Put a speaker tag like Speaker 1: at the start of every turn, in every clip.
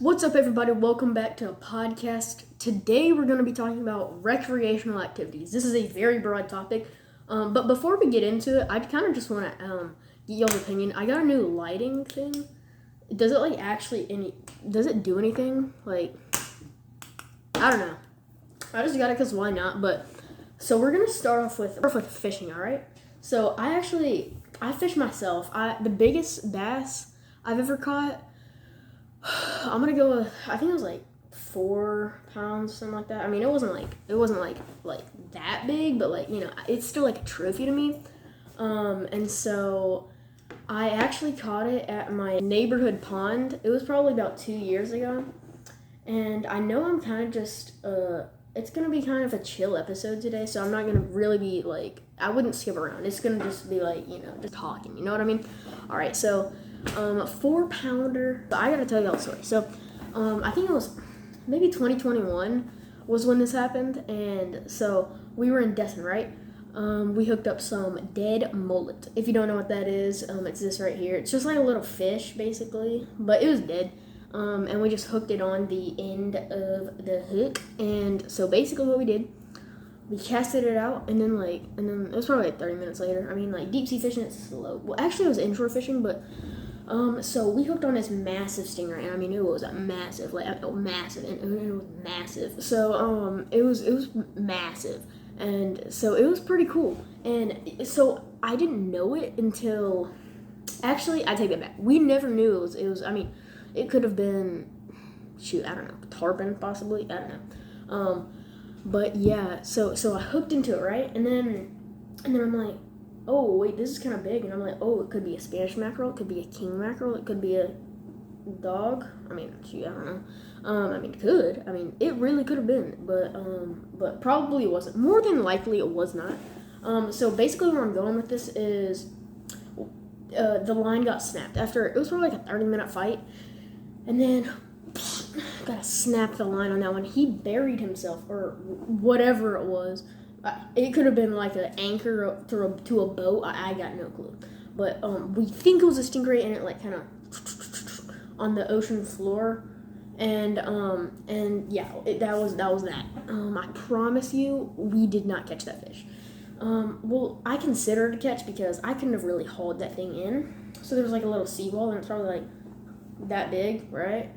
Speaker 1: What's up, everybody? Welcome back to a podcast. Today, we're going to be talking about recreational activities. This is a very broad topic, but before we get into it, I kind of just want to get y'all's opinion. I got a new lighting thing. Does it does it do anything? I don't know. I just got it because why not? So we're going to start off with fishing, all right? So I fish myself. The biggest bass I've ever caught, I'm gonna go with, I think it was like 4 pounds, something like that. I mean, it wasn't like that big, but it's still like a trophy to me. And so I actually caught it at my neighborhood pond. It was probably about 2 years ago, and I know I'm kind of just it's gonna be kind of a chill episode today, so I'm not gonna really be I wouldn't skip around. It's gonna just be just talking. You know what I mean? All right, so. 4-pounder. I gotta tell y'all the story. So, I think it was maybe 2021 was when this happened, and so we were in Destin, right? We hooked up some dead mullet. If you don't know what that is, it's this right here. It's just like a little fish, basically, but it was dead. And we just hooked it on the end of the hook, and so basically what we did, we casted it out, and then it was probably 30 minutes later. I mean, deep sea fishing, it's slow. Well, actually, it was inshore fishing, but so we hooked on this massive stingray, and I mean, it was massive, massive, and it was massive. So it was massive, and so it was pretty cool. And so I didn't know it until, actually, I take that back. We never knew it was. I mean, it could have been, shoot, I don't know, tarpon possibly. I don't know. But yeah, so I hooked into it, right? And then I'm like, oh, wait, this is kind of big. And I'm like, oh, it could be a Spanish mackerel. It could be a king mackerel. It could be a dog. I mean, shoot, I don't know. I mean, it could. I mean, it really could have been. But probably it wasn't. More than likely, it was not. So basically where I'm going with this is the line got snapped. It was probably like a 30-minute fight. And then gotta snap the line on that one. He buried himself, or whatever it was. It could have been like an anchor to a boat. I got no clue. But we think it was a stingray, and it kind of on the ocean floor. And yeah, that was that. I promise you, we did not catch that fish. Well, I consider it a catch because I couldn't have really hauled that thing in. So there was a little seawall, and it's probably that big, right?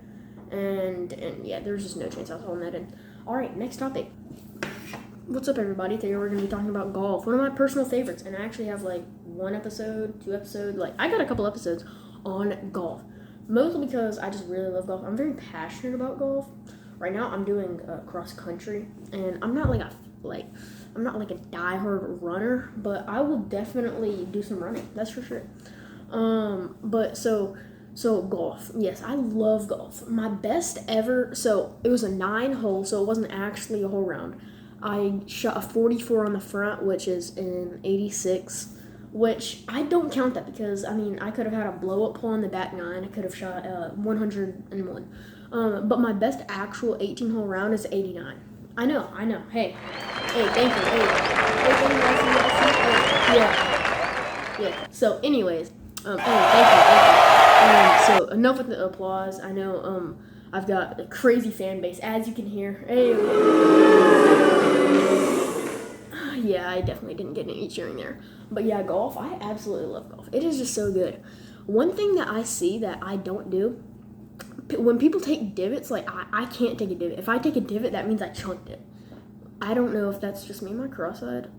Speaker 1: And yeah, there's just no chance I was holding that in. All right, next topic. What's up, everybody? Today we're going to be talking about golf, one of my personal favorites, and I actually have 1 episode, 2 episodes, I got a couple episodes on golf, mostly because I just really love golf. I'm very passionate about golf. Right now I'm doing cross country, and I'm not a diehard runner, but I will definitely do some running, that's for sure. So golf, yes, I love golf. My best ever, so it was a 9-hole, so it wasn't actually a whole round. I shot a 44 on the front, which is an 86, which I don't count that because, I mean, I could have had a blow-up hole on the back 9. I could have shot 101. But my best actual 18-hole round is 89. I know. Hey, thank you. Yeah. So, anyways, thank you. So, enough with the applause. I know, I've got a crazy fan base, as you can hear. Hey. Yeah, I definitely didn't get any cheering there. But yeah, golf, I absolutely love golf. It is just so good. One thing that I see that I don't do, when people take divots, I can't take a divot. If I take a divot, that means I chunked it. I don't know if that's just me and my cross-eyed.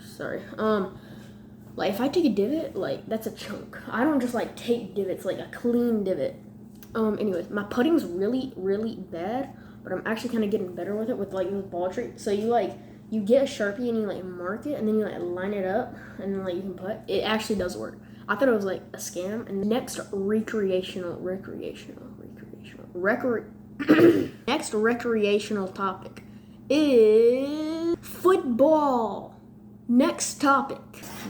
Speaker 1: Sorry. If I take a divot, that's a chunk. I don't just take divots, a clean divot. Anyways, my putting's really, really bad, but I'm actually kind of getting better with it with with ball trick. So you get a Sharpie and you mark it, and then you line it up, and then you can putt. It actually does work. I thought it was a scam. And next next recreational topic is football. Next topic,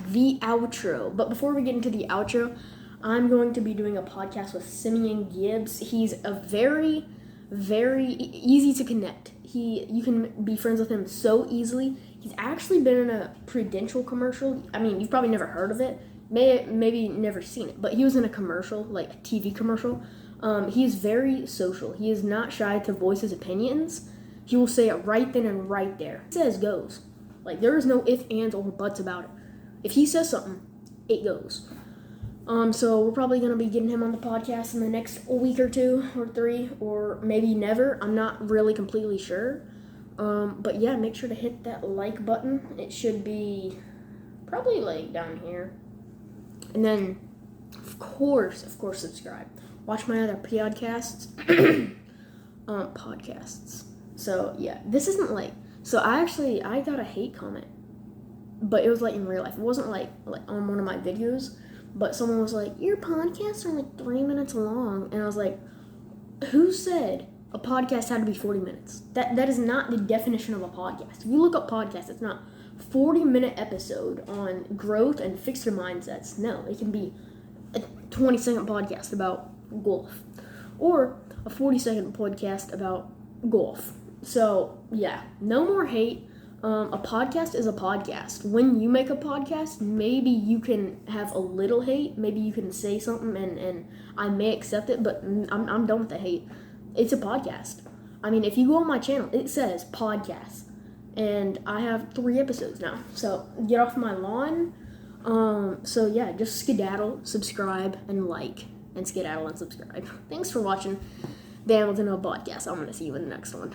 Speaker 1: the outro. But before we get into the outro, I'm going to be doing a podcast with Simeon Gibbs. He's a very, very easy to connect. You can be friends with him so easily. He's actually been in a Prudential commercial. I mean, you've probably never heard of it. Maybe never seen it, but he was in a commercial, a TV commercial. He is very social. He is not shy to voice his opinions. He will say it right then and right there. He says goes. Like, there is no ifs, ands, or buts about it. If he says something, it goes. So we're probably going to be getting him on the podcast in the next week or 2 or 3 or maybe never. I'm not really completely sure. But yeah, make sure to hit that like button. It should be probably like down here. And then, of course, subscribe. Watch my other podcasts. Podcasts. So yeah, this isn't like, so I got a hate comment, but it was like in real life. It wasn't like on one of my videos, but someone was like, your podcasts are like 3 minutes long. And I was like, who said a podcast had to be 40 minutes? That is not the definition of a podcast. If you look up podcast, it's not 40-minute episode on growth and fixed mindsets. No, it can be a 20-second podcast about golf or a 40-second podcast about golf. So yeah, no more hate. A podcast is a podcast. When you make a podcast, maybe you can have a little hate. Maybe you can say something and I may accept it, but I'm done with the hate. It's a podcast. I mean, if you go on my channel, it says podcast. And I have 3 episodes now. So get off my lawn. So yeah, just skedaddle, subscribe, and like. And skedaddle and subscribe. Thanks for watching the Hamilton podcast. I'm going to see you in the next one.